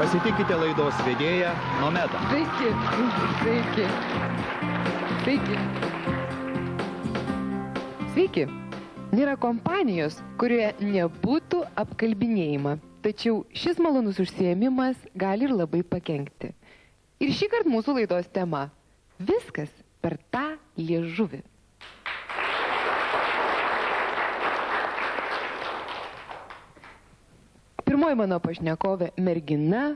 Pasitikite laidos vedėją Nomedą. Sveiki, sveiki, sveiki. Sveiki. Nėra kompanijos, kurioje nebūtų apkalbinėjama. Tačiau šis malonus užsiėmimas gali ir labai pakenkti. Ir šįkart mūsų laidos tema – viskas per tą liežuvį. Pirmoji mano pašnekovė mergina,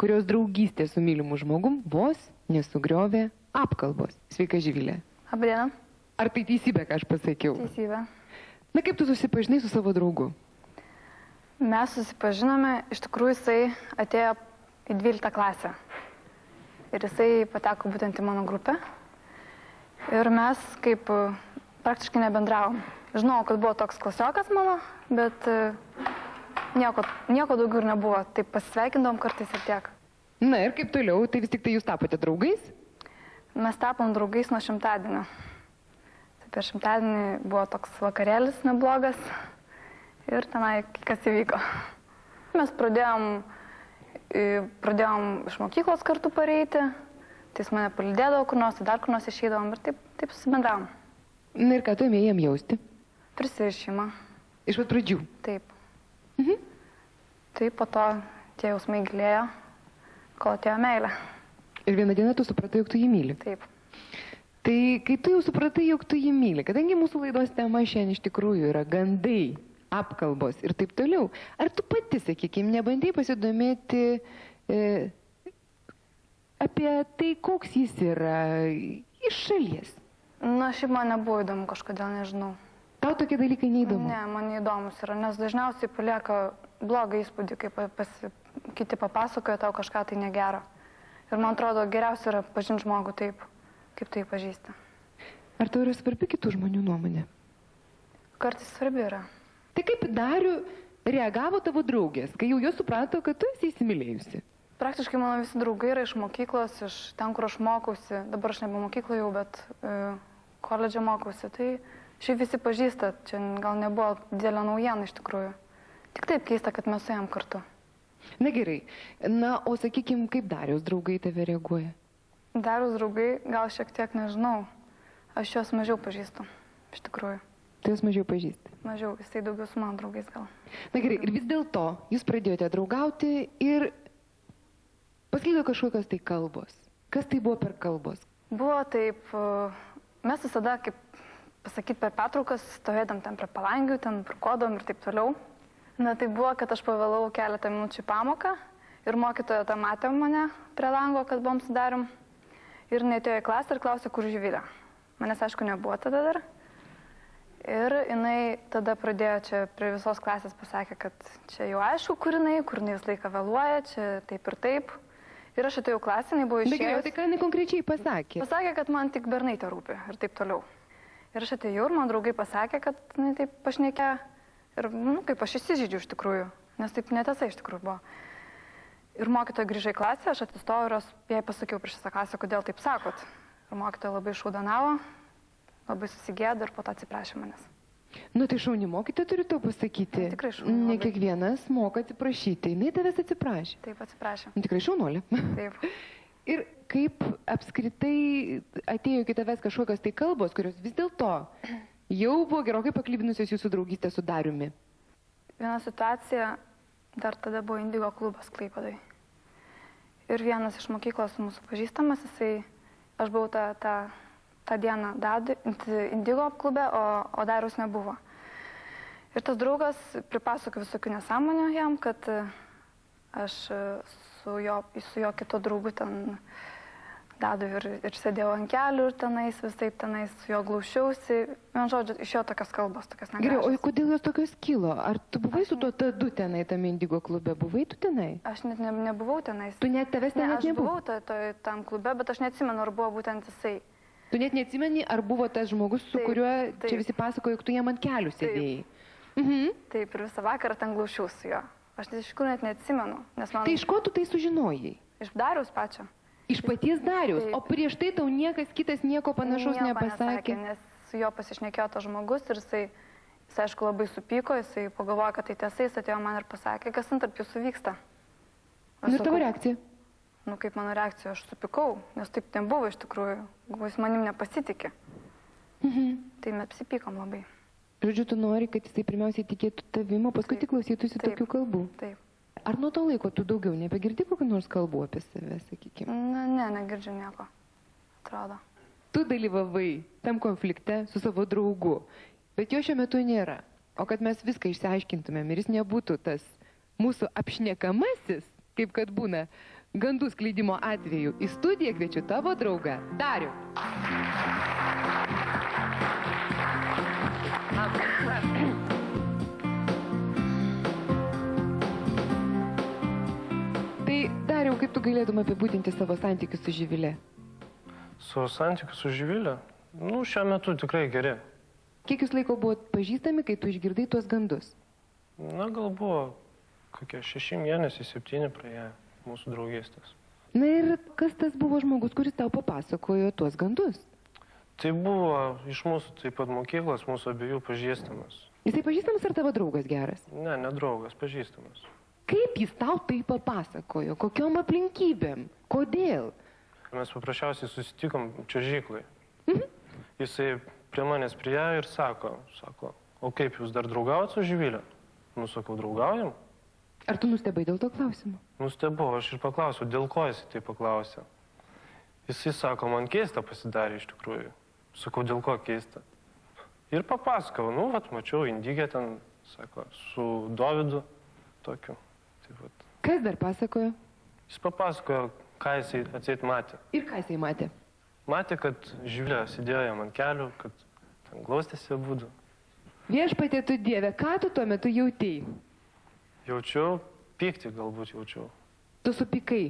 kurios draugystė su mylimu žmogum vos nesugriovė apkalbos. Sveika, Živilė. Labadiena. Ar tai teisybė, ką aš pasakiau? Teisybė. Na, kaip tu susipažinai su savo draugu? Mes susipažinome, iš tikrųjų jisai atėjo į 12 klasę. Ir jisai pateko būtent į mano grupę. Ir mes kaip praktiškai nebendravom. Žinau, kad buvo toks klasiokas mano, bet nieko daugiau ir nebuvo. Taip pasisveikindom kartais ir tiek. Na ir kaip toliau, tai vis tik tai jūs tapote draugais? Mes tapom draugais nuo šimtadienio. Tai per šimtadienį buvo toks vakarėlis neblogas ir tenai kas įvyko. Mes pradėjom iš mokyklos kartu pareiti, tai jis mane palydėdavo kur nors, dar kur nors išeidavom ir taip susibendravom. Na ir ką tu ėmėjai jam jausti? Prisirišimą. Iš pat pradžių? Taip. Taip, po to tie jausmai gilėjo, kol atėjo meilė. Ir vieną dieną tu supratai, jog tu jį myli. Taip. Tai kai tu jau supratai, jog tu jį myli, kadangi mūsų laidos tema šiandien iš tikrųjų yra gandai, apkalbos ir taip toliau, ar tu pati, sakykime, nebandai pasidomėti apie tai, koks jis yra iš šalies? Na, šiaip man nebuvo įdomu kažkodėl, nežinau. Tau tokie dalykai neįdomu? Ne, man neįdomus yra, nes dažniausiai palieka blogą įspūdį, kai kiti papasakoja tau kažką tai negero. Ir man atrodo, geriausia yra pažinti žmogų taip, kaip tu jį pažįsti. Ar tau yra svarbi kitų žmonių nuomonė? Kartais svarbi yra. Tai kaip Darių reagavo tavo draugės, kai jau jos suprato, kad tu esi įsimylėjusi? Praktiškai mano visi draugai yra iš mokyklos, iš ten, kur aš mokausi. Dabar aš nebe mokykloje jau, bet koledže mokausi. Tai šiaip visi pažįsta, čia gal nebuvo didelė naujiena iš tikrųjų. Tik taip keista, kad mes suėjom kartu. Na gerai. Na, o sakykime, kaip Dariaus draugai tave reaguoja? Dariaus draugai gal šiek tiek nežinau. Aš juos mažiau pažįstu, iš tikrųjų. Tu juos mažiau pažįsti? Mažiau, jisai daugiau su mano draugais gal. Na gerai, ir vis dėlto jūs pradėjote draugauti ir pasklido kažkokios tai kalbos. Kas tai buvo per kalbos? Buvo taip, mes visada, kaip pasakyti, per pertraukas stovėdam ten prie palangių, ten parkuodom ir taip toliau. Na tai buvo, kad aš pavėlau keletą minučių į pamoką ir mokytoja tą matė mane prie lango, kad buvom sudarim. Ir jinai atėjo į klasę ir klausė, kur Živilė. Manęs, aišku, nebuvo tada dar. Ir jinai tada pradėjo čia prie visos klasės pasakė, kad čia jau aišku, kur jinai vis laiką vėluoja, čia taip ir taip. Ir aš atėjau klasę, jinai buvo išėjus. Bet tai ką jinai konkrečiai pasakė? Pasakė, kad man tik bernai te rūpi ir taip toliau. Ir aš atėjau ir man draugai pasakė, kad jinai taip pašnekė. Ir, kaip aš įsižydžiu iš tikrųjų, nes taip netiesa iš tikrųjų buvo. Ir mokytoja grįžo į klasę, aš atsistojau ir jai pasakiau prieš visą klasę, kodėl taip sakot. Ir mokytoja labai šaudanavo, labai susigėdo ir po to atsiprašė manęs. Nu tai šauni mokytoja turi to pasakyti. Tikrai šauni. Ne kiekvienas moka atsiprašyti, jinai tavęs atsiprašė. Taip, atsiprašė. Tikrai šaunolė. Taip. Ir kaip apskritai atėjo iki tavęs kažkokios tai kalbos, kurios vis dėlto jau buvo gerokai paklybinusios jūsų draugystę su Dariumi? Viena situacija, dar tada buvo Indigo klubas Klaipėdoj. Ir vienas iš mokyklos mūsų pažįstamas, aš buvau tą dieną Indigo klube, o Dariaus nebuvo. Ir tas draugas pripasakojo visokių nesąmonių jam, kad aš su jo kito draugu ten dadu ir sėdėjau ant kelių ir tenais, visaip tenais su jo glaušiausi. Man žodžiu, iš jo tokios kalbos, tokios negražios. Gerai, o kodėl jos tokios kilo? Ar tu buvai su tuo tadu tenai, tame Indigo klube? Buvai tu tenai? Aš net nebuvau tenais. Tu net tavęs net nebuvo? Aš buvau tam klube, bet aš neatsimenu, ar buvo būtent jisai. Tu net neatsimeni, ar buvo tas žmogus, su kuriuo čia visi pasakojo, jog tu jam ant kelių sėdėjai? Taip, ir visą vakarą ten glaušiausi su jo. Aš iš tikrųjų net neatsimenu. Tai iš ko tu tai sužinojai? Iš Dariaus pačio. Iš paties Dariaus, o prieš tai tau niekas kitas nieko panašaus nepasakė? Nes su jo pasišnekėjo tas žmogus ir jisai aišku labai supyko, jisai pagalvojo, kad tai tiesa, jis atėjo man ir pasakė, kas tarp jūsų vyksta. Nu ir tavo reakcija? Nu, kaip mano reakcija, aš supykau, nes taip nebuvo iš tikrųjų. Galvoju, jis manim nepasitikė. Tai mes apsipykom labai. Žodžiu, tu nori, kad jisai pirmiausiai tikėtų tavim, o paskui tik klausytųsi Taip. tokių kalbų. Taip. Ar nuo to laiko tu daugiau nebegirdi kokių nors kalbų apie save, sakykime? Ne, negirdžiu nieko. Atrodo. Tu dalyvavai tam konflikte su savo draugu, bet jo šiuo metu nėra. O kad mes viską išsiaiškintumėm ir jis nebūtų tas mūsų apšnekamasis, kaip kad būna gandų skleidimo atveju, į studiją kviečiu tavo draugą Darių. Tai Dariau, kaip tu galėtum apibūdinti savo santykius su Živile? Savo santykius su Živilė? Nu, šiuo metu tikrai geri. Kiek jūs laiko buvot pažįstami, kai tu išgirdai tuos gandus? Na, gal buvo kokie 6 mėnesiai, 7 praėję mūsų draugystės. Na ir kas tas buvo žmogus, kuris tau papasakojo tuos gandus? Tai buvo iš mūsų taip pat mokyklos, mūsų abiejų pažįstamas. Jisai pažįstamas ar tavo draugas geras? Ne, ne draugas, pažįstamas. Kaip jis tau tai papasakojo? Kokiom aplinkybėm? Kodėl? Mes paprasčiausiai susitikom čiuožyklai. Jisai prie manęs priėjo ir sako, o kaip jūs dar draugaujat su Živilė? Nu, sakau, draugaujam? Ar tu nustebai dėl to klausimo? Nustebau, aš ir paklausiau, dėl ko jisai tai paklausė. Jisai sako, man keista pasidarė iš tikrųjų. Sakau, dėl ko keista? Ir papasakau, nu, vat, mačiau Indigę ten, sako, su Dovydu tokiu. Taip, vat. Kas dar pasakojo? Jis papasakojo, ką jisai atseit matė. Ir ką jisai matė? Matė, kad Živilė sėdėjo jam ant kelių, kad ten glaustėsi abudu. Viešpatie tu Dieve, ką tu tuo metu jautėjai? Jaučiau, pyktį galbūt jaučiau. Tu supykai.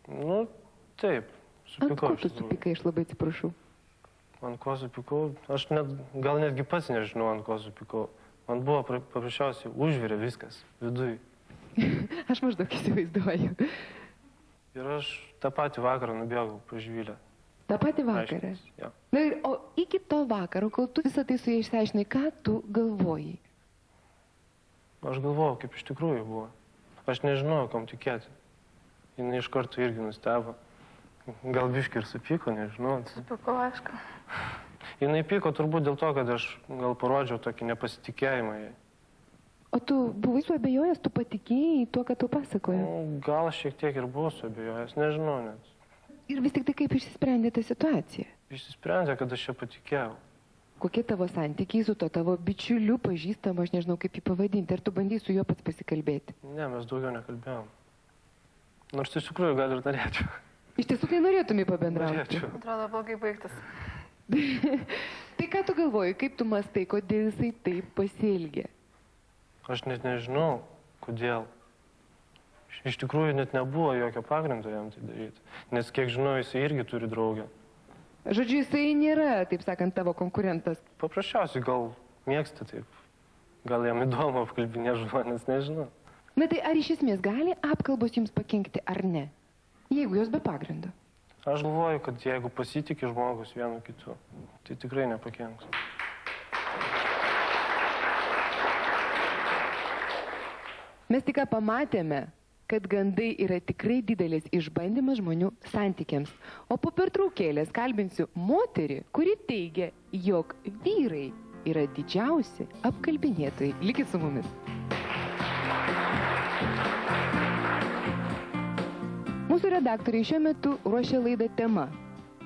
Nu, taip, Ant supykau. ko tu supykai, aš labai atsiprašau. Ant ko supykau? Aš gal netgi pats nežinau, ant ko supykau. Man buvo paprasčiausiai užvirė viskas viduj. Aš maždaug įsivaizduoju. Ir aš tą patį vakarą nubėgau pas Živilę. Ta pati vakarą. Aiškintis, jo. Na ir, o iki to vakaro, kol tu visą tai su jais išsiaiškinai, ką tu galvojai? Aš galvojau, kaip iš tikrųjų buvo. Aš nežinojau, kam tikėti. Jis iš karto irgi nustebo. Gal biškai ir supyko, nežinau. Supykau, aišku. Jis pyko turbūt dėl to, kad aš gal parodžiau tokį nepasitikėjimą jai. O tu buvai suabejojęs, tu patikėjai tuo, ką tu pasakojo? Nu, gal šiek tiek ir buvau suabejojęs, nežinau net. Ir vis tik tai kaip išsisprendė ta situacija? Išsisprendė, kad aš čia patikėjau. Kokie tavo santykiai su to tavo bičiuliu, pažįstamu, aš nežinau kaip jį pavadinti, ar tu bandai su juo pats pasikalbėti? Ne, mes daugiau nekalbėjom. Nors iš tikrųjų gal ir norėčiau. Iš tiesų tai norėtumai pabendrauti? Norėčiau. Atrodo, blogai baigtas. Tai ką tu galvoji, kaip tu mastai, kodėl jisai taip pasielgė? Aš net nežinau, kodėl. Iš tikrųjų net nebuvo jokio pagrindo jam tai daryti. Nes kiek žinau, jisai irgi turi draugę. Žodžiu, jisai nėra, taip sakant, tavo konkurentas. Paprasčiausiai gal mėgsta taip. Gal jam įdomu apkalbinė žmonės, nežinau. Na tai ar iš esmės gali apkalbos jums pakenkti ar ne? Jeigu jos be pagrindo. Aš galvoju, kad jeigu pasitikė žmogus vienu kitu, tai tikrai nepakenks. Mes tik ką pamatėme, kad gandai yra tikrai didelis išbandymas žmonių santykiams. O po pertraukėlės kalbinsiu moterį, kuri teigia, jog vyrai yra didžiausi apkalbinėtojai. Likit su mumis. Mūsų redaktoriai šiuo metu ruošia laidą tema.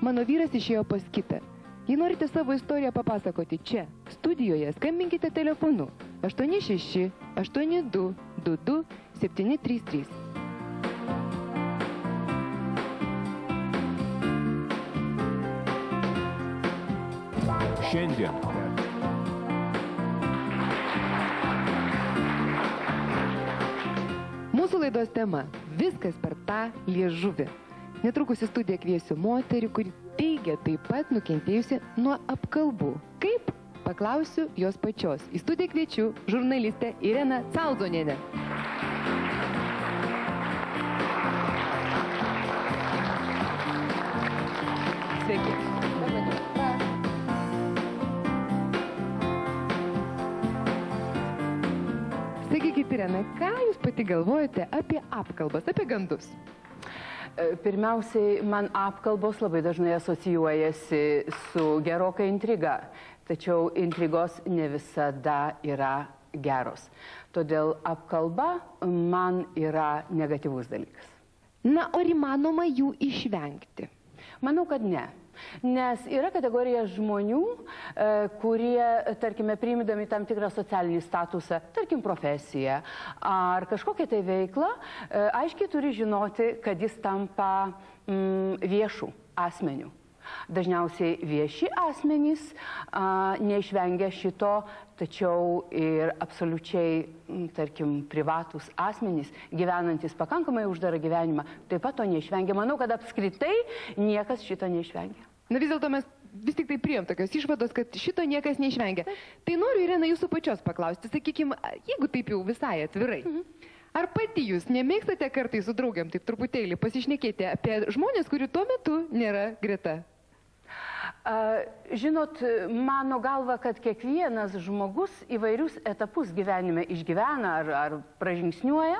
Mano vyras išėjo pas kitą. Jei norite savo istoriją papasakoti čia, studijoje, skambinkite telefonu 86 82 22 733. Šiandien Mūsų laidos tema – viskas per tą liežuvį. Netrukus į studiją kviesiu moterį, kuri teigia taip pat nukentėjusi nuo apkalbų. Kaip? Paklausiu jos pačios. Į studiją kviečiu žurnalistę Ireną Calzonienę. Sveiki. Sakykit, Irena, ką jūs pati pati galvojate apie apkalbas, apie gandus? Pirmiausiai, man apkalbos labai dažnai asocijuojasi su geroka intriga, tačiau intrigos ne visada yra geros. Todėl apkalba man yra negatyvus dalykas. Na, ar įmanoma jų išvengti? Manau, kad ne. Nes yra kategorija žmonių, kurie, tarkime, priimdami tam tikrą socialinį statusą, tarkim, profesiją ar kažkokią tai veiklą, aiškiai turi žinoti, kad jis tampa viešų asmenių. Dažniausiai vieši asmenys neišvengia šito, tačiau ir absoliučiai, tarkim, privatus asmenys, gyvenantis pakankamai uždarą gyvenimą, taip pat to neišvengia. Manau, kad apskritai niekas šito neišvengia. Na vis dėlto mes vis tik tai priėm tokios išvados, kad šito niekas neišvengia. Tai noriu, Irena, jūsų pačios paklausti, sakykime, jeigu taip jau visai atvirai. Ar pati jūs nemėgstate kartais su draugiam taip truputėlį pasišnekėti apie žmonės, kurių tuo metu nėra greta? Žinot, mano galva, kad kiekvienas žmogus įvairius etapus gyvenime išgyvena ar pražingsniuoja,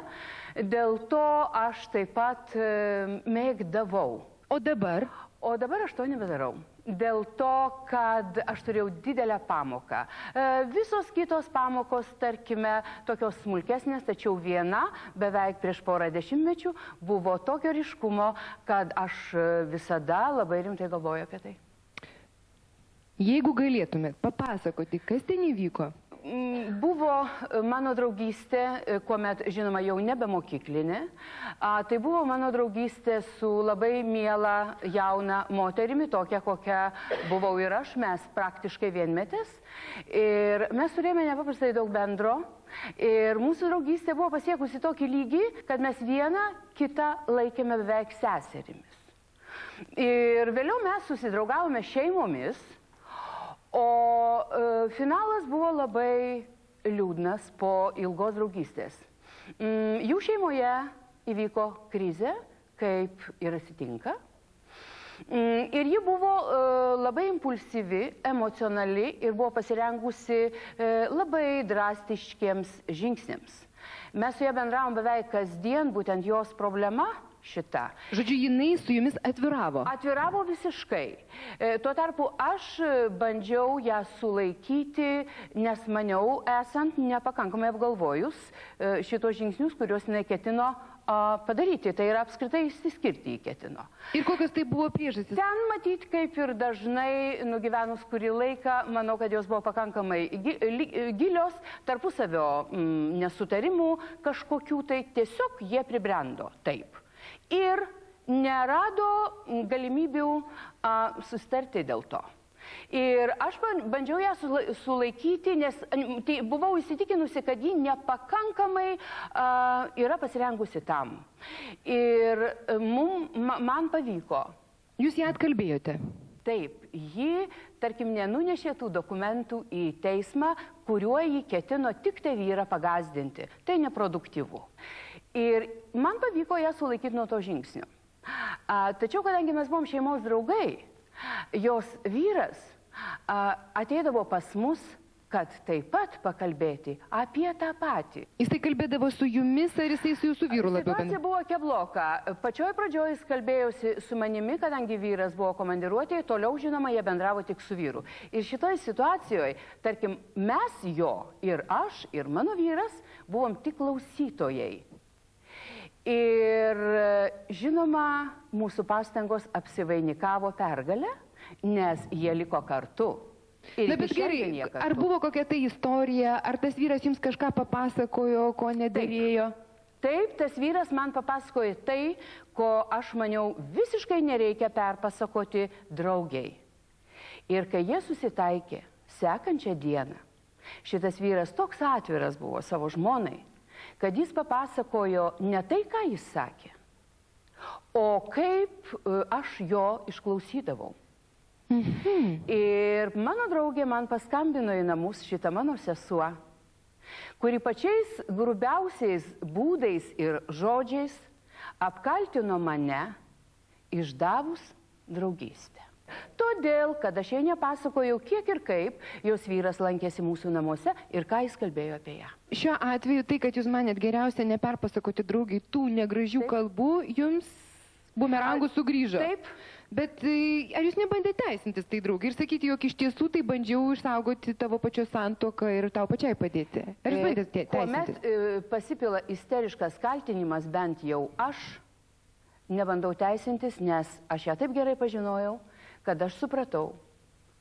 dėl to aš taip pat mėgdavau. O dabar? O dabar aš to nebedarau. Dėl to, kad aš turėjau didelę pamoką. Visos kitos pamokos, tarkime, tokios smulkesnės, tačiau viena, beveik prieš porą dešimtmečių, buvo tokio ryškumo, kad aš visada labai rimtai galvoju apie tai. Jeigu galėtumėt papasakoti, kas ten įvyko? Buvo mano draugystė, kuomet, žinoma, jau nebe mokyklinė. Tai buvo mano draugystė su labai miela jauna moterimi, tokia, kokia buvau ir aš, mes praktiškai vienmetės. Ir mes turėjome nepaprastai daug bendro. Ir mūsų draugystė buvo pasiekusi tokį lygį, kad mes vieną kitą laikėme beveik seserimis. Ir vėliau mes susidraugavome šeimomis. O finalas buvo labai liūdnas po ilgos draugystės. Jų šeimoje įvyko krizė, kaip ir atsitinka. Ir ji buvo labai impulsyvi, emocionali ir buvo pasirengusi labai drastiškiems žingsniams. Mes su ja bendravom beveik kasdien, būtent jos problema šita. Žodžiu, jinai su jumis atviravo? Atviravo visiškai. Tuo tarpu aš bandžiau ją sulaikyti, nes maniau, esant nepakankamai apgalvojus šitos žingsnius, kuriuos jinai ketino padaryti. Tai yra apskritai išsiskirti į ketino. Ir kokios tai buvo priežastys? Ten matyti, kaip ir dažnai nugyvenus kurį laiką, manau, kad jos buvo pakankamai gilios, tarpusavio nesutarimų kažkokių, tai tiesiog jie pribrendo taip. Ir nerado galimybių susitarti dėl to. Ir aš bandžiau ją sulaikyti, nes buvau įsitikinusi, kad ji nepakankamai yra pasirengusi tam. Ir man pavyko. Jūs ją atkalbėjote? Taip, ji, tarkim, nenunešė tų dokumentų į teismą, kuriuo ji ketino tik tai vyrą pagazdinti. Tai neproduktyvu. Ir man pavyko ją sulaikyti nuo to žingsnio. Tačiau, kadangi mes buvom šeimos draugai, jos vyras ateidavo pas mus, kad taip pat pakalbėti apie tą patį. Jisai kalbėdavo su jumis, ar jisai su jūsų vyru labiau? Situacija buvo kebloka. Pačioj pradžioj jis kalbėjosi su manimi, kadangi vyras buvo komandiruotėje, toliau, žinoma, jie bendravo tik su vyru. Ir šitoj situacijoje, tarkim, mes jo ir aš, ir mano vyras buvom tik klausytojai. Ir, žinoma, mūsų pastangos apsivainikavo pergalę, nes jie liko kartu. Na, bet gerai, ar buvo kokia tai istorija, ar tas vyras jums kažką papasakojo, ko nedarėjo? Taip, tas vyras man papasakojo tai, ko aš maniau visiškai nereikia perpasakoti draugiai. Ir kai jie susitaikė sekančią dieną, šitas vyras toks atviras buvo savo žmonai, kad jis papasakojo ne tai, ką jis sakė, o kaip aš jo išklausydavau. Ir mano draugė man paskambino į namus, šitą mano sesuo, kuri pačiais grubiausiais būdais ir žodžiais apkaltino mane išdavus draugystę. todėl, kad aš jai nepasakojau, kiek ir kaip jos vyras lankėsi mūsų namuose ir ką jis kalbėjo apie ją. Šiuo atveju tai, kad jūs manėt geriausia neperpasakoti draugai tų negražių kalbų, jums bumerangų sugrįžo. Taip. Bet ar jūs nebandėte teisintis tai draugai ir sakyti, jog iš tiesų tai bandžiau išsaugoti tavo pačios santuoką ir tau pačiai padėti? Ar jūs bandėte teisintis? Kuomet pasipila isteriškas kaltinimas, bent jau aš nebandau teisintis, nes aš ją taip gerai pažinojau, kad aš supratau,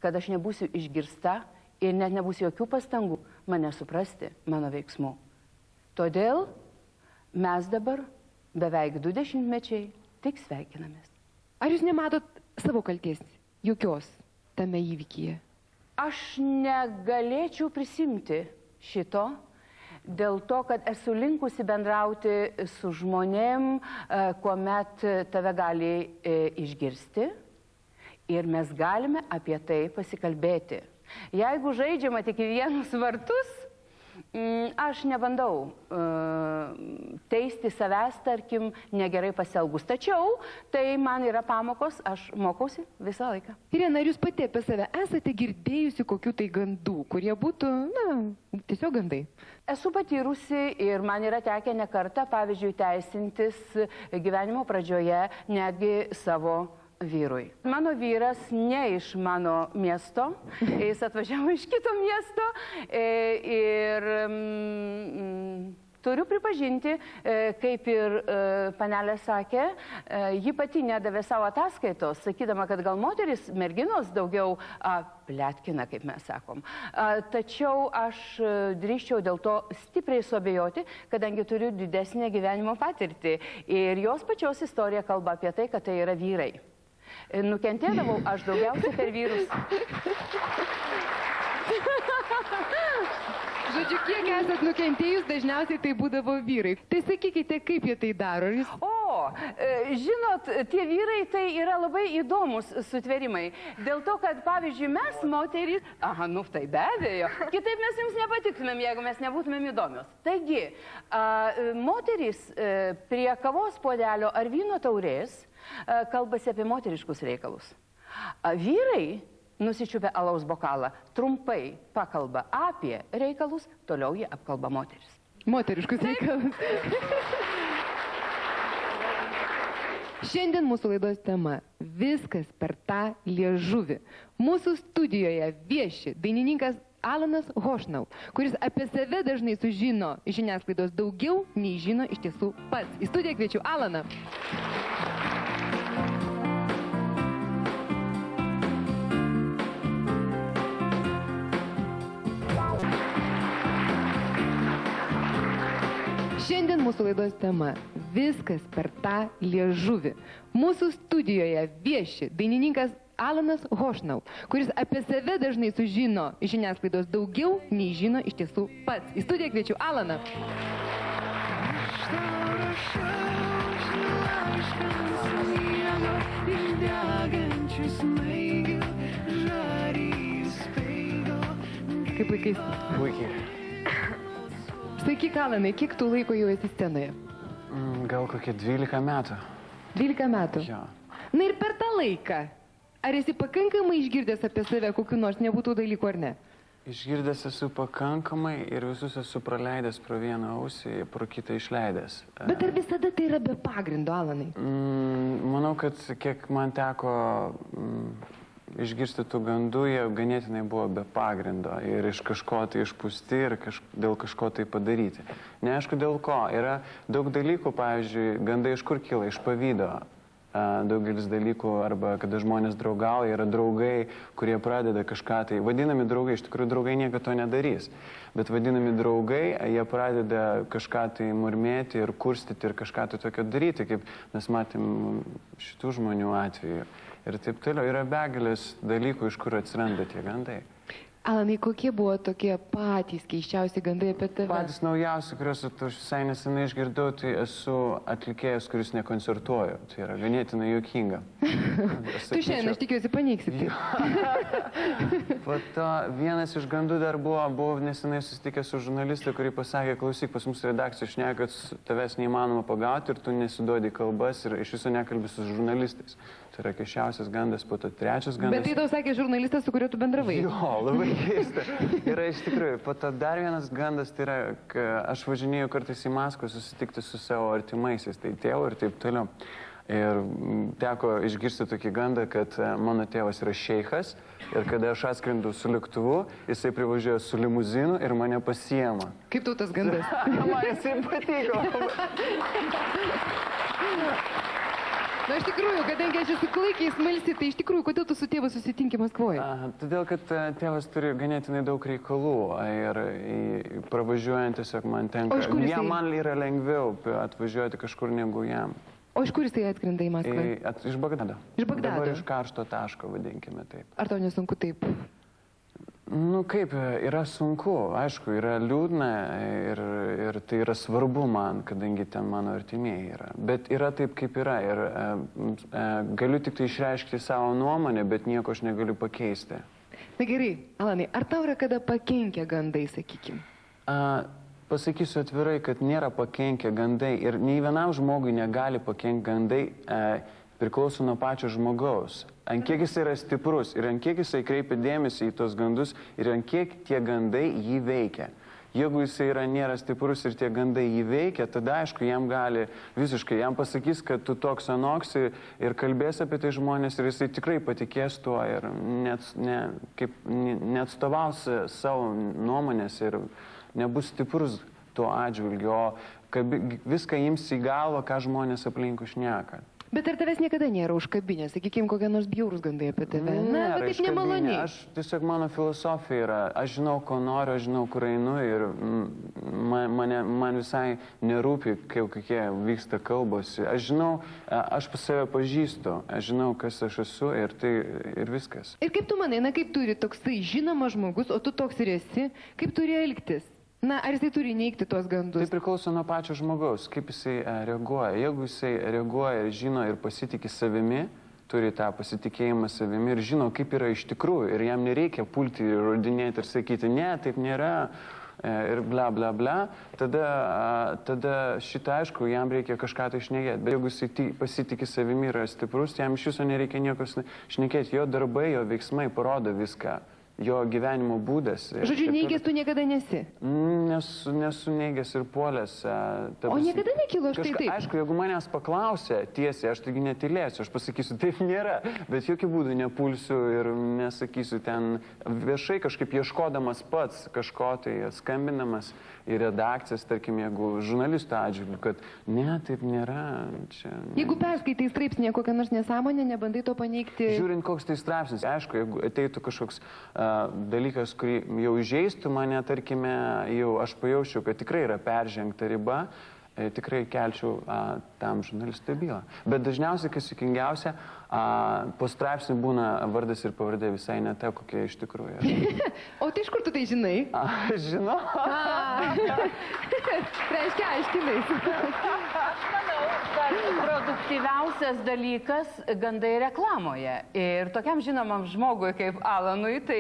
kad aš nebūsiu išgirsta ir net nebūsiu jokių pastangų mane suprasti, mano veiksmų. Todėl mes dabar beveik 20 mečiai tik sveikinamės. Ar jūs nematot savo kalties jokios tame įvykyje? Aš negalėčiau prisimti šito dėl to, kad esu linkusi bendrauti su žmonėm, kuomet tave gali išgirsti ir mes galime apie tai pasikalbėti. Jeigu žaidžiama tik į vienus vartus, aš nebandau teisti savęs, tarkim, negerai pasielgus. Tačiau tai man yra pamokos, aš mokausi visą laiką. Irena, ar jūs pati apie save esate girdėjusi kokių tai gandų, kurie būtų, tiesiog gandai? Esu patyrusi ir man yra tekę ne kartą, pavyzdžiui, teisintis gyvenimo pradžioje netgi savo vyrui. Mano vyras ne iš mano miesto, jis atvažiavo iš kito miesto ir turiu pripažinti, kaip ir panelė sakė, ji pati nedavė savo ataskaitos, sakydama, kad gal moteris, merginos daugiau pletkina, kaip mes sakom. Tačiau aš drįsčiau dėl to stipriai suabejoti, kadangi turiu didesnę gyvenimo patirtį. Ir jos pačios istorija kalba apie tai, kad tai yra vyrai. Nukentėdavau aš daugiausiai per vyrus. Žodžiu, kiek esat nukentėjus, dažniausiai tai būdavo vyrai. Tai sakykite, kaip jie tai daro? Žinot, tie vyrai tai yra labai įdomus sutvėrimai. Dėl to, kad, pavyzdžiui, mes, moterys... tai be abejo. Kitaip mes jums nepatiktumėm, jeigu mes nebūtumėm įdomios. Taigi, moterys prie kavos puodelio ar vyno taurės kalbasi apie moteriškus reikalus. Vyrai nusičiupę alaus bokalą, trumpai pakalba apie reikalus, toliau jie apkalba moteris. Moteriškus reikalus. Šiandien mūsų laidos tema – viskas per tą liežuvį. Mūsų studijoje vieši dainininkas Alanas Hošnau, kuris apie save dažnai sužino iš žiniasklaidos daugiau, nei žino iš tiesų pats. Į studiją kviečiu Alaną. Šiandien mūsų laidos tema – viskas per tą liežuvį. Mūsų studijoje vieši dainininkas Alanas Hošnau, kuris apie save dažnai sužino iš žiniasklaidos daugiau, nei žino iš tiesų pats. Į studiją kviečiu Alaną. Kaip laikais? Puikiai. Sakyk, Alanai, kiek tu laiko jau esi scenoje? Gal kokie 12 metų. 12 metų? Jo. Na ir per tą laiką, ar esi pakankamai išgirdęs apie save kokiu nors nebūtų dalykų ar ne? Išgirdęs esu pakankamai ir visus esu praleidęs pro vieną ausį, pro kitą išleidęs. Bet ar visada tai yra be pagrindo, Alanai? Manau, kad kiek man teko išgirsti tų gandų, jie ganėtinai buvo be pagrindo ir iš kažko tai išpūsti ir dėl kažko tai padaryti. Neaišku dėl ko. Yra daug dalykų, pavyzdžiui, gandai iš kur kyla? Iš pavydo. Daugelis dalykų, arba kada žmonės draugauja, yra draugai, kurie pradeda kažką tai, vadinami draugai, iš tikrųjų draugai niekada to nedarys, bet vadinami draugai, jie pradeda kažką tai murmėti ir kurstyti ir kažką tai tokio daryti, kaip mes matėm šitų žmonių atveju. Ir taip toliau, yra begalės dalykų, iš kur atsiranda tie gandai. Alanai, kokie buvo tokie patys keiščiausi gandai apie tave? Patys naujausi, kuriuos aš visai nesenai išgirdau, tai esu atlikėjas, kuris nekoncertuoju. Tai yra ganėtinai juokinga. Tu šiandien, aš tikiuosi, paneigsi tai. Po to vienas iš gandų dar buvau nesenai susitikęs su žurnalistu, kurį pasakė, klausyk, pas mūsų redakcijos šneka, kad tavęs neįmanoma pagauti ir tu nesiduodi kalbas ir iš viso nekalbi su žurnalistais. Tai yra keisčiausias gandas, po to trečias gandas. Bet tai tau sakė žurnalistas, su kuriuo tu bendravai. Jo, labai keista. Yra iš tikrųjų, po to dar vienas gandas, tai yra, aš važinėjau kartais į Maskvą susitikti su savo artimaisiais, tai tėvu ir taip toliau. Ir teko išgirsti tokį gandą, kad mano tėvas yra šeichas ir kada aš atskrendu su lėktuvu, jisai privažiuoja su limuzinu ir mane pasiema. Kaip tau tas gandas? Man jisai patiko. Na, iš tikrųjų, kadangi aš esu klaikiai smalsi, tai iš tikrųjų, kodėl tu su tėvu susitinki Maskvoje? Todėl, kad tėvas turi ganėtinai daug reikalų ir pravažiuojant tiesiog man tenka. O iš kur jisai? Man yra lengviau atvažiuoti kažkur negu jam. O iš kur jisai atskrenda į Maskvą? Iš Bagdado. Iš Bagdado? Dabar iš karšto taško, vadinkime taip. Ar tau nesunku taip? Nu kaip, yra sunku, aišku, yra liūdna ir tai yra svarbu man, kadangi ten mano artimieji yra. Bet yra taip, kaip yra ir galiu tik tai išreiškti savo nuomonę, bet nieko aš negaliu pakeisti. Na gerai, Alanai, ar tau yra kada pakenkia gandai, sakykim? Pasakysiu atvirai, kad nėra pakenkę gandai ir nei vienam žmogui negali pakenkti gandai, priklauso nuo pačio žmogaus. Ant kiek jis yra stiprus ir ant kiek jisai kreipia dėmesį į tos gandus ir ant kiek tie gandai jį veikia. Jeigu jisai nėra stiprus ir tie gandai jį veikia, tada aišku, jam gali visiškai, jam pasakys, kad tu toks anoksi ir kalbės apie tai žmonės ir jisai tikrai patikės tuo ir neatstovaus savo nuomonės ir nebus stiprus tuo atžvilgiu, o viską ims į galvą, ką žmonės aplinkui šneka. Bet ar tavęs niekada nėra užkabinę, sakykime, kokie nors bjaurūs gandai apie tave? Na, bet taip nemaloniai. Aš tiesiog, mano filosofija yra, aš žinau, ko noriu, aš žinau, kur einu ir man visai nerūpi, kokie vyksta kalbos. Aš žinau, aš pas save pažįstu, aš žinau, kas aš esu ir viskas. Ir kaip tu manai, na kaip turi toksai žinomas žmogus, o tu toks ir esi, kaip turi elgtis? Na, ar jisai turi neigti tuos gandus? Tai priklauso nuo pačio žmogaus, kaip jisai reaguoja. Jeigu jisai reaguoja ir žino ir pasitikė savimi, turi tą pasitikėjimą savimi ir žino, kaip yra iš tikrųjų, ir jam nereikia pulti ir rodinėti ir sakyti, ne, taip nėra, ir bla bla bla, tada šitą aišku, jam reikia kažką tai šnekėti. Bet jeigu jisai pasitikė savimi ir yra stiprus, jam iš viso nereikia nieko šnekėti. Jo darbai, jo veiksmai parodo viską. Jo gyvenimo būdas. Žodžiu, neigęs tu niekada nesi? Nesu neigęs ir puolęs. O niekada nekilo štai taip? Aišku, jeigu manęs paklausė tiesiai, aš taigi netylėsiu, aš pasakysiu, taip nėra, bet jokių būdų nepulsiu ir nesakysiu ten viešai kažkaip ieškodamas pats kažko tai skambinamas į redakcijas, tarkim, jeigu žurnalistų atžvilgiu, kad ne, taip nėra. Jeigu perskaitai straipsnį kokią nors nesąmonę, nebandai to paneigti? Žiūrint, koks tai straipsnis, aišku, jeigu ateitų kažkoks dalykas, kurį jau įžeistų mane, tarkime, jau aš pajaučiau, kad tikrai yra peržengta riba, tikrai kelčiau tam žurnalistui bylą. Bet dažniausiai, kas juokingiausia, po straipsnių būna vardas ir pavardė visai ne ta, kokia iš tikrųjų yra. O tai iš kur tu tai žinai? Aš žinau. Reiškia, aiškinais. Produktyviausias dalykas gandai reklamoje. Ir tokiam žinomam žmogui kaip Alanui, tai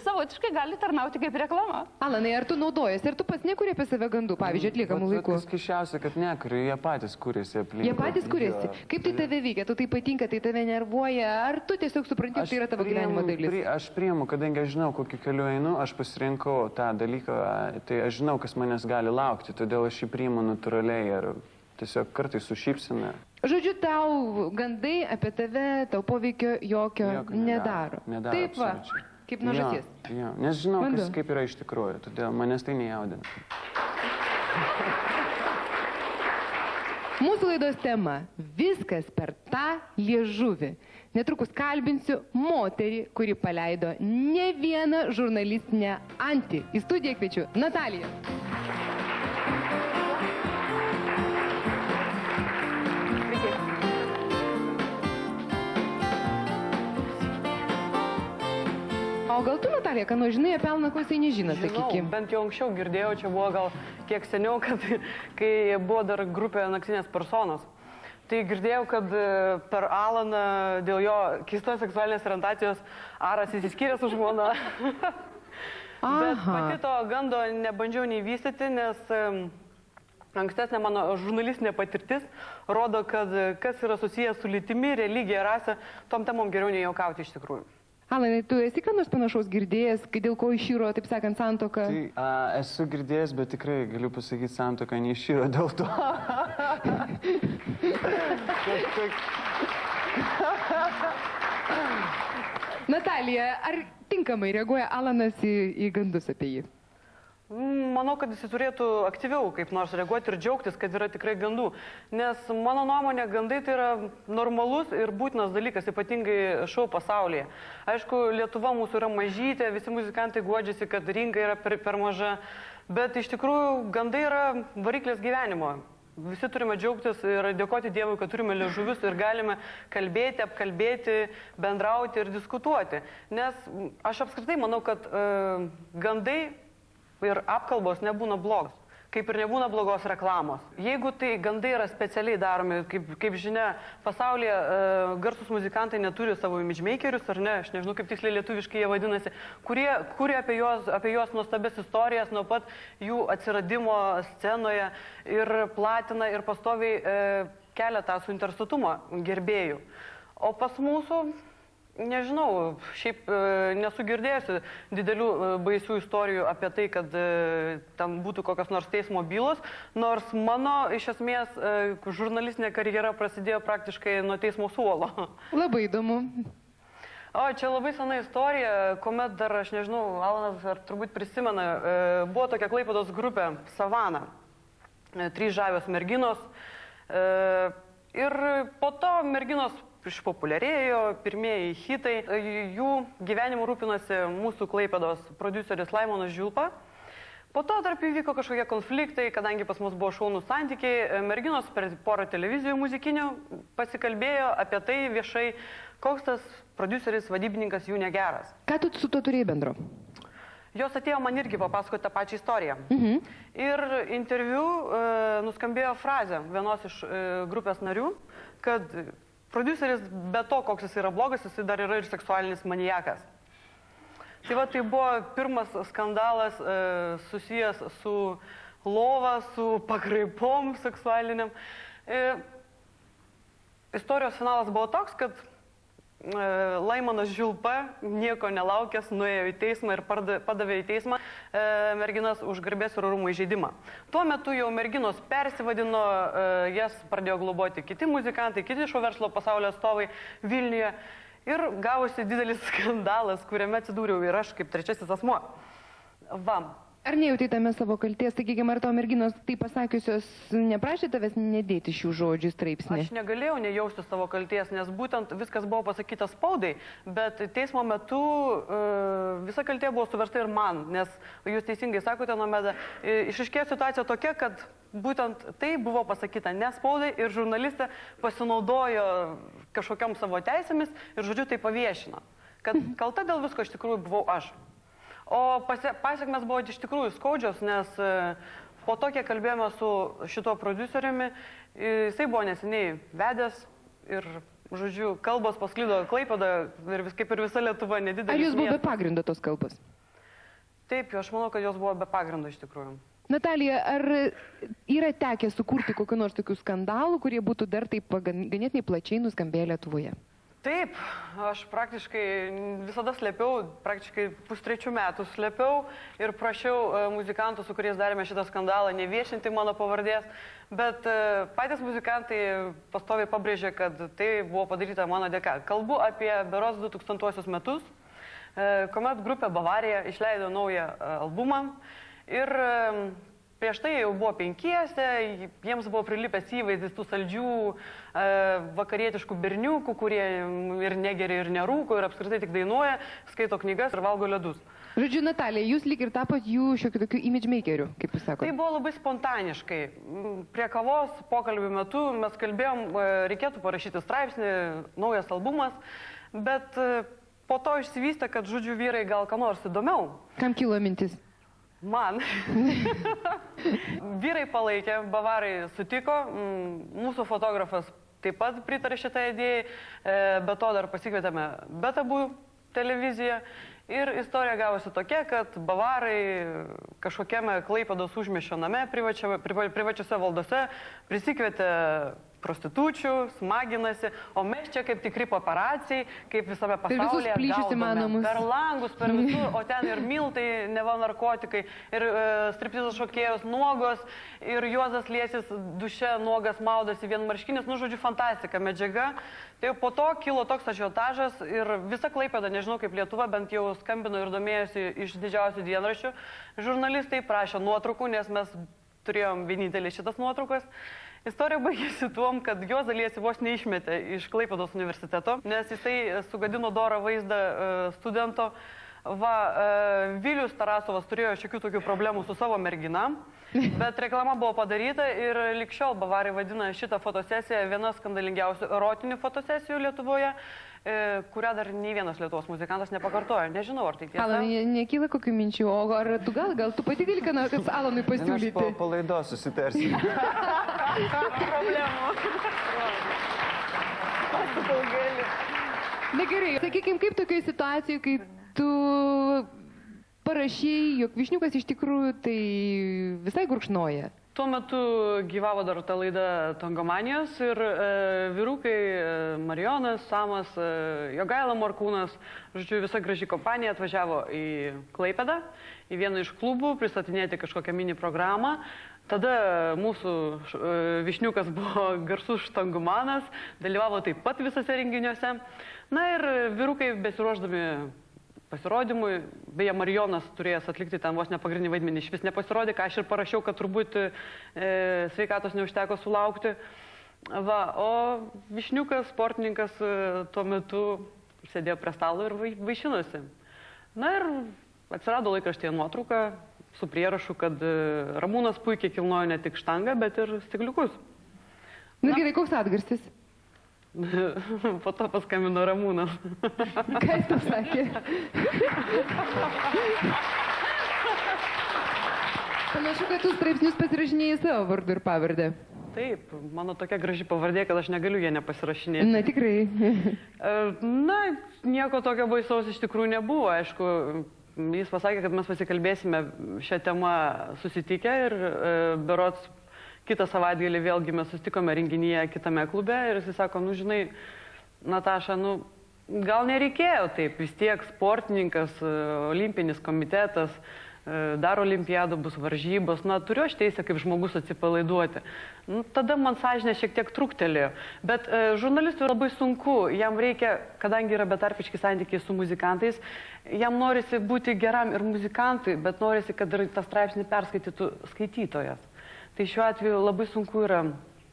savotiškai gali tarnauti kaip reklama. Alanai, ar tu naudojasi, ar tu pats nekuri apie save gandų, pavyzdžiui, atliekamų laikų? Kas keisčiausia, kad nekuriu, jie patys kuriasi aplink. Jie patys kuriasi. Kaip tai tave veikia? Tu tai patinka, tai tave nervuoja, ar tu tiesiog supranti, tai yra tavo gyvenimo dalis? Aš priimu, kadangi aš žinau, kokiu keliu einu, aš pasirinkau tą dalyką, tai aš žinau, kas manęs gali laukti, todėl aš jį priimu natūraliai ir tiesiog kartais su šypsena. Žodžiu, tau gandai apie tave, tau poveikio jokio nedaro. Taip va, kaip nuo žąsies. Jo, nes žinau, kaip yra iš tikrųjų, todėl manęs tai nejaudina. Mūsų laidos tema – viskas per tą liežuvį. Netrukus kalbinsiu moterį, kuri paleido ne vieną žurnalistinę antį. Į studiją kviečiu Nataliją. O gal tu, Natalija, ką nors žinai apie Alaną, ko jisai nežino, sakykim? Žinau, bent jau anksčiau girdėjau, čia buvo gal kiek seniau, kai buvo dar grupė Naktinės personos. Tai girdėjau, kad per Alaną dėl jo keistos seksualinės orientacijos Aras įsiskyrė su žmona. Bet pati to gando nebandžiau nei vystyti, nes Ankstesnė mano žurnalistinė patirtis rodo, kad kas yra susijęs su lytimi, religija, rase, tom temom geriau nejuokauti iš tikrųjų. Alanai, tu esi ką nors panašaus girdėjęs, kai dėl ko išyro, taip sakant, santuoka? Tai esu girdėjęs, bet tikrai galiu pasakyti, santuoka neišyro dėl to. Natalija, ar tinkamai reaguoja Alanas į gandus apie jį? Manau, kad jis turėtų aktyviau kaip nors reaguoti ir džiaugtis, kad yra tikrai gandų. Nes mano nuomonė, gandai tai yra normalus ir būtinas dalykas, ypatingai šou pasaulyje. Aišku, Lietuva mūsų yra mažytė, visi muzikantai guodžiasi, kad rinka yra per maža, bet iš tikrųjų gandai yra variklis gyvenimo. Visi turime džiaugtis ir dėkoti Dievui, kad turime liežuvius ir galime kalbėti, apkalbėti, bendrauti ir diskutuoti. Nes aš apskritai manau, kad gandai ir apkalbos nebūna blogos, kaip ir nebūna blogos reklamos. Jeigu tai gandai yra specialiai daromi, kaip žinia, pasaulyje garsus muzikantai neturi savo imagemakerius, ar ne, aš nežinau, kaip tiksliai lietuviškai jie vadinasi, kurie kuria apie juos nuostabias istorijas nuo pat jų atsiradimo scenoje ir platina ir pastoviai kelia tą suinteresuotumą gerbėjų. O pas mūsų, nežinau, šiaip nesu girdėjusi didelių baisių istorijų apie tai, kad ten būtų kokios nors teismo bylos, nors mano iš esmės žurnalistinė karjera prasidėjo praktiškai nuo teismo suolo. Labai įdomu. O, čia labai sena istorija, kuomet dar, aš nežinau, Alanas ar turbūt prisimena, buvo tokia Klaipėdos grupė Savana, 3 žavios merginos ir po to merginos išpopuliarėjo, pirmieji hitai, jų gyvenimu rūpinosi mūsų Klaipėdos prodiuseris Laimonas Žiulpa. Po to tarp jų vyko kažkokie konfliktai, kadangi pas mus buvo šaunūs santykiai, merginos per porą televizijų muzikinių pasikalbėjo apie tai viešai, koks tas prodiuseris, vadybininkas jų negeras. Ką tu su to turėjai bendro? Jos atėjo man irgi papasakoti tą pačią istoriją. Ir interviu nuskambėjo frazė vienos iš grupės narių, kad prodiuseris be to, koks jis yra blogas, jis dar yra ir seksualinis maniakas. Tai va, tai buvo pirmas skandalas susijęs su lova, su pakraipom seksualiniam. Istorijos finalas buvo toks, kad Laimonas Žiulpa, nieko nelaukęs, nuėjo į teismą ir padavė į teismą merginas už garbės ir orumo įžeidimą. Tuo metu jau merginos persivadino, jas pradėjo globoti kiti muzikantai, kiti šio verslo pasaulio atstovai Vilniuje ir gavosi didelis skandalas, kuriame atsidūriau ir aš kaip trečiasis asmuo. Vam. Ar nejautai tame savo kalties, sakykime, ar to merginos tai pasakiusios neprašė tavęs nedėti šių žodžių straipsnį? Aš negalėjau nejausti savo kalties, nes būtent viskas buvo pasakyta spaudai, bet teismo metu visa kaltė buvo suversta ir man, nes jūs teisingai sakote, Nomeda, išaiškėjo situacija tokia, kad būtent tai buvo pasakyta ne spaudai ir žurnalistė pasinaudojo kažkokiam savo teisėmis ir žodžiu tai paviešino, kad kalta dėl visko iš tikrųjų buvau aš. O pasiekmes buvo iš tikrųjų skaudžios, nes po to, kiek kalbėjome su šituo prodiuseriumi, jisai buvo neseniai vedęs ir, žodžiu, kalbos pasklido Klaipėda ir kaip ir visa Lietuva nedidelis. Ar jūs buvo be pagrindo tos kalbos? Taip, aš manau, kad jos buvo be pagrindo iš tikrųjų. Natalija, ar yra tekę sukurti kokiu nors tokių skandalų, kurie būtų dar taip ganėtinai plačiai nuskambėję Lietuvoje? Taip, aš praktiškai visada slėpiau, praktiškai 2-3 metų slėpiau ir prašiau muzikantų, su kuriais darėme šitą skandalą, neviešinti mano pavardės, bet patys muzikantai pastoviai pabrėžė, kad tai buvo padaryta mano dėka. Kalbu apie berods 2000 metus, kuomet grupė Bavarija išleido naują albumą ir prieš tai jau buvo 5, jiems buvo prilipęs įvaizdis tų saldžių vakarietiškų berniukų, kurie ir negeria, ir nerūko, ir apskritai tik dainuoja, skaito knygas ir valgo ledus. Žodžiu, Natalija, jūs lyg ir tapot jų šiokių tokių imagemakerių, kaip jūs sakote. Tai buvo labai spontaniškai. Prie kavos pokalbių metu mes kalbėjom, reikėtų parašyti straipsnį, naujas albumas, bet po to išsivystė, kad, žodžiu, vyrai gal ką nors įdomiau. Kam kilo mintis? Man. Vyrai palaikė, bavarai sutiko, mūsų fotografas taip pat pritarė šitai idėjai, be to dar pasikvietėme Betabų televiziją Ir istorija gavosi tokia, kad bavarai kažkokiame Klaipėdos užmiesčio name privačiose valdose prisikvietė prostitučių, smaginasi, o mes čia kaip tikri paparaciai, kaip visame pasaulyje gaudome per langus, per visur, o ten ir miltai, neva narkotikai, ir striptizos šokėjos nuogos, ir Juozas Liesis duše nuogas maudosi vienmarškinis, nu žodžiu, fantastika medžiaga. Tai po to kilo toks ažiotažas ir visa Klaipėda, nežinau kaip Lietuva, bent jau skambino ir domėjosi iš didžiausių dienraščių. Žurnalistai prašė nuotraukų, nes mes turėjom vienintelį šitas nuotraukas. Istorija baigėsi tuom, kad Juozą Liesį vos neišmetė iš Klaipėdos universiteto, nes jisai sugadino dorą vaizdą studento. Vilius Tarasovas turėjo šiokių tokių problemų su savo mergina, bet reklama buvo padaryta ir lig šiol bavarai vadina šitą fotosesiją viena skandalingiausių erotinių fotosesijų Lietuvoje, kurią dar nei vienas Lietuvos muzikantas nepakartojo. Nežinau, ar tai tiesa. Alanai, nekyla kokių minčių, o ar tu gal tu pati gali ką nors Alanui pasiūlyti? Aš po laidos susitarsiu. Problemų. Na gerai, sakykime, kaip tokioje situacijoje, kai tu parašei, jog Vyšniukas iš tikrųjų tai visai gurkšnoja? Tuo metu gyvavo dar ta laida Tangomanijos ir vyrukai Marijonas, Samas, Jogaila Morkūnas, žodžiu, visa graži kompanija atvažiavo į Klaipėdą, į vieną iš klubų, pristatinėti kažkokią mini programą. Tada mūsų Vyšniukas buvo garsus štangumanas, dalyvavo taip pat visose renginiuose. Na ir vyrukai besiruošdami pasirodymui, beje, Marijonas turėjęs atlikti ten vos nepagrindinį vaidmenį, iš vis nepasirodė, ką aš ir parašiau, kad turbūt sveikatos neužteko sulaukti. O Vyšniukas, sportininkas, tuo metu sėdėjo prie stalo ir vaišinosi. Na ir atsirado laikraštyje nuotrauka su prierašu, kad Ramūnas puikiai kilnojo ne tik štangą, bet ir stikliukus. Na gerai, koks atgarsis? Po to paskambino Ramūnas. Ką jis tau sakė? Panašu, kad tu straipsnius pasirašinėjai savo vardu ir pavardę. Taip, mano tokia graži pavardė, kad aš negaliu ją nepasirašinėti. Na tikrai. Na, nieko tokio baisaus iš tikrųjų nebuvo. Aišku, jis pasakė, kad mes pasikalbėsime šią temą susitikę ir berods kitą savaitgalį vėlgi mes susitikome renginyje kitame klube ir jis sako, nu žinai, Nataša, nu gal nereikėjo taip, vis tiek sportininkas, olimpinis komitetas, dar olimpiadų bus varžybos, na turiu aš teisę kaip žmogus atsipalaiduoti. Nu, tada man sąžinė šiek tiek truktelėjo, bet žurnalistui labai sunku, jam reikia, kadangi yra betarpiški santykiai su muzikantais, jam norisi būti geram ir muzikantui, bet norisi, kad ir tą straipsnį perskaitytų skaitytojas. Tai šiuo atveju labai sunku yra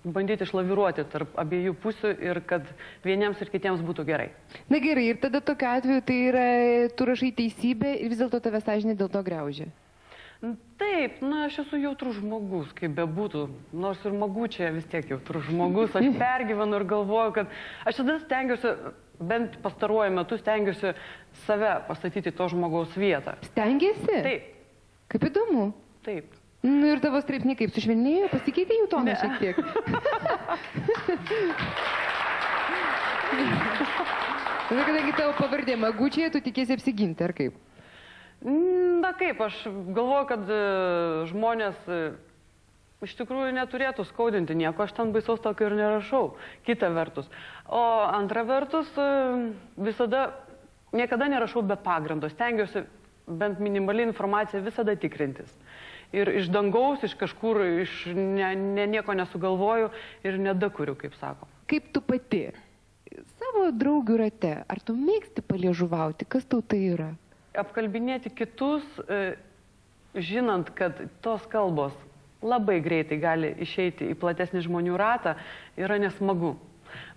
bandyti išlaviruoti tarp abiejų pusių ir kad vieniems ir kitiems būtų gerai. Na gerai, ir tada tokiu atveju tai yra, tu rašai teisybę ir vis dėlto tave sąžinė dėl to griaužia. Taip, na aš esu jautrus žmogus, kaip bebūtų, nors ir Magučia vis tiek jautrus žmogus, aš pergyvenu ir galvoju, kad aš tada stengiuosi, bent pastaruoju metu stengiuosi save pastatyti to žmogaus vietą. Stengiasi? Taip. Kaip įdomu. Taip. Nu ir tavo straipsniai kaip sušvelnėjo, pasikeitė jų toną šiek tiek. Kadangi tavo pavardė Magučia, tu tikėsi apsiginti, ar kaip? Na kaip, aš galvoju, kad žmonės iš tikrųjų neturėtų skaudinti nieko, aš ten baisaus tokio ir nerašau, kita vertus. O antra vertus, niekada nerašau be pagrindo, stengiuosi bent minimaliai informaciją visada tikrintis. Ir iš dangaus, iš kažkur, nieko nesugalvoju ir nedakuriu, kaip sako. Kaip tu pati, savo draugių rate, ar tu mėgsti paliežuvauti, kas tau tai yra? Apkalbinėti kitus, žinant, kad tos kalbos labai greitai gali išeiti į platesnį žmonių ratą, yra nesmagu.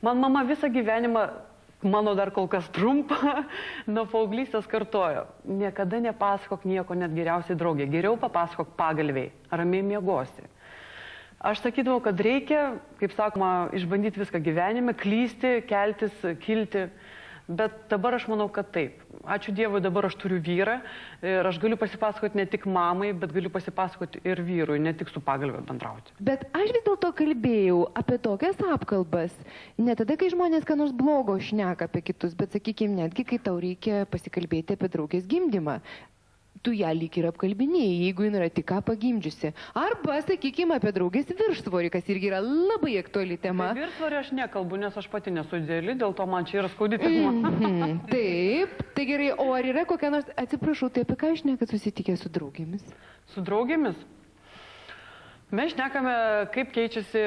Man mama visą gyvenimą, mano dar kol kas trumpą, nuo paauglystės kartojo. Niekada nepasakok nieko, net geriausiai draugė. Geriau papasakok pagalviai, ramiai miegosi. Aš sakydavau, kad reikia, kaip sakoma, išbandyti viską gyvenime, klysti, keltis, kilti. Bet dabar aš manau, kad taip. ačiū Dievui, dabar aš turiu vyrą ir aš galiu pasipasakoti ne tik mamai, bet galiu pasipasakoti ir vyrui, ne tik su pagalbė bendrauti. Bet aš vis dėlto kalbėjau apie tokias apkalbas, ne tada, kai žmonės ką nors blogo šneka apie kitus, bet sakykime, netgi kai tau reikia pasikalbėti apie draugės gimdymą. Tu ją lyg ir apkalbinėjai, jeigu jin yra tik ką pagimdžiusi. Arba, sakykime, apie draugės viršsvorį, kas irgi yra labai aktuali tema. Tai viršsvorį aš nekalbu, nes aš pati nesu didelė, dėl to man čia yra skaudi tema. Taip, tai gerai, o ar yra kokia nors, atsiprašau, tai apie ką šnekat susitikę su draugėmis? Su draugėmis? Mes šnekame, kaip keičiasi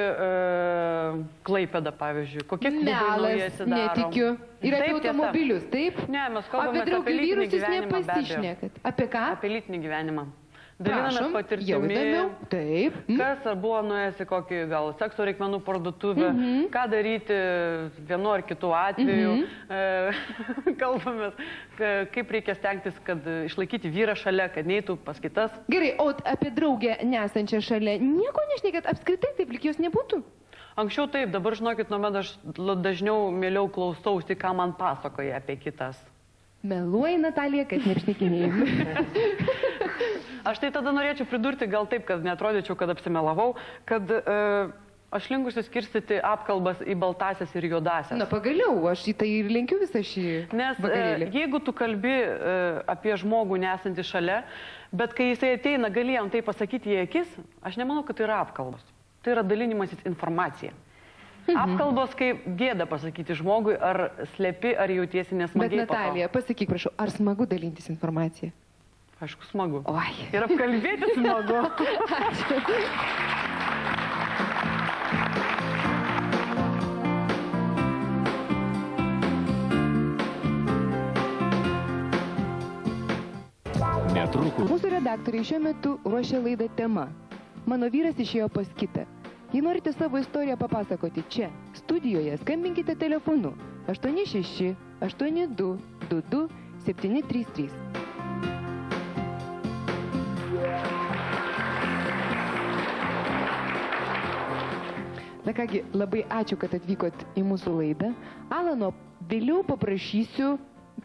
Klaipėda, pavyzdžiui. Kokie klubai naujai atsidaro. Netikiu. Ir apie automobilius, taip? Ne, mes kalbame apie apie lytinį gyvenimą. Nepasišnekat. Apie ką? Apie lytinį gyvenimą. Dalinamės patirtimi, taip. Kas ar buvo nuėjęs į kokį gal sekso reikmenų parduotuvę, ką daryti vienu ar kitu atveju. Kalbamės, kaip reikia stengtis, kad išlaikyti vyrą šalia, kad neitų pas kitas. Gerai, o apie draugę nesančią šalia nieko nešnekėt, apskritai taip lyg jos nebūtų? Anksčiau taip, dabar žinokit, nuomet aš dažniau mieliau klausausi, ką man pasakoja apie kitas. Meluoji, Natalija, kad neapšnekinėjai. Aš tai tada norėčiau pridurti, gal taip, kad neatrodyčiau, kad apsimelavau, kad aš linkusi skirstyti apkalbas į baltasias ir juodasias. Na, pagaliau, aš į tai ir linkiu visą šį vakarėlį. Nes jeigu tu kalbi apie žmogų nesantį šalia, bet kai jisai ateina, galėjom tai pasakyti į akis, aš nemanau, kad tai yra apkalbos. Tai yra dalinimasis informacija. Apkalbos kaip gėda pasakyti žmogui, ar slepi, ar jautiesi nesmagiai. Bet Natalija, pasakyk, prašau, ar smagu dalintis informaciją? Aišku, smagu. Oi. Ir apkalbėti smagu. Ačiū. Netrukus. Mūsų redaktoriai šiuo metu ruošia laidą Tema. Mano vyras išėjo pas kitą. Jei norite savo istoriją papasakoti čia, studijoje, skambinkite telefonu 86 82 22 733. Na kągi, labai ačiū, kad atvykot į mūsų laidą. Alano, vėliau paprašysiu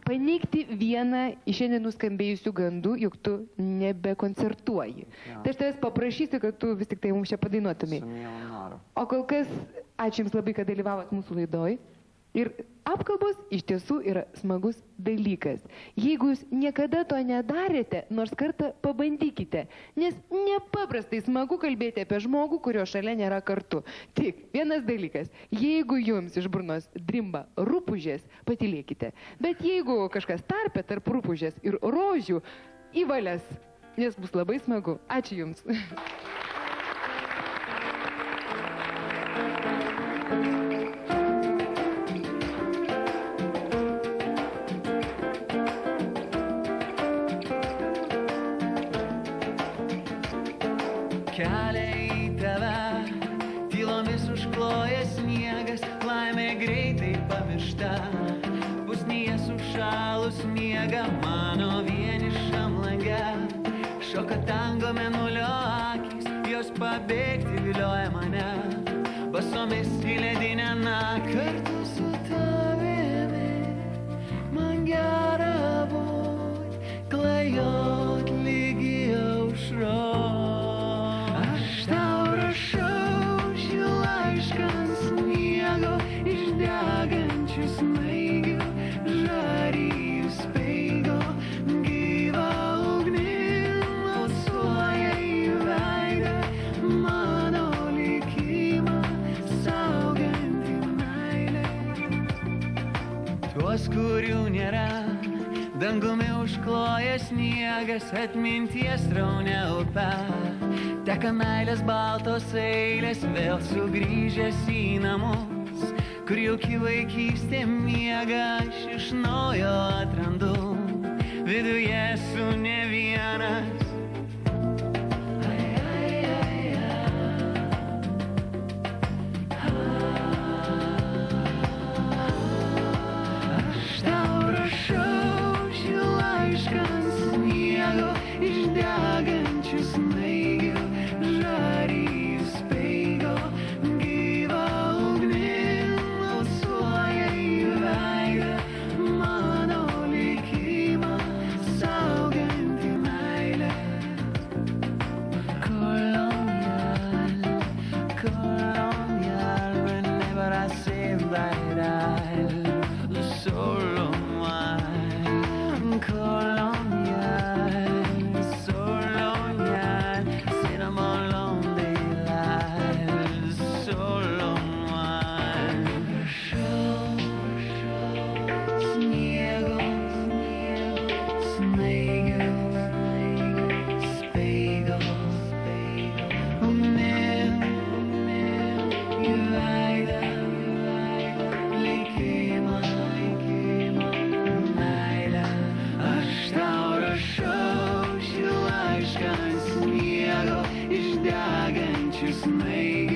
paneigti vieną iš šiandien nuskambėjusių gandų, juk tu nebekoncertuoji. Tai aš tavęs paprašysiu, kad tu vis tik tai mums čia padainuotumai. O kol kas, ačiū Jums labai, kad dalyvavot mūsų laidoj. Ir apkalbos iš tiesų yra smagus dalykas. Jeigu jūs niekada to nedarėte, nors kartą pabandykite, nes nepaprastai smagu kalbėti apie žmogų, kurio šalia nėra kartu. Tik vienas dalykas, jeigu jums iš burnos drimba rupūžės, patylėkite. Bet jeigu kažkas tarpe tarp rupūžės ir rožių, į valias, nes bus labai smagu. Ačiū Jums. Kelią į tave, tylomis užkloja sniegas, laimė greitai pamiršta. Pusnyje sušalus miega mano vienišam lange. Šoka tango mėnulio akys, jos pabėgti vilioja mane. Basomis į ledinę naktį. Kartu su tavimi man gera būt, klajot lygi aušros. Kurių nėra, dangumi užkloja sniegas, atminties raunė upe. Teka meilės baltos eilės, vėl sugrįžęs į namus, kur jauki vaikystė miega, aš iš naujo atrandu, viduje esu ne vienas. Mano likimą šis nai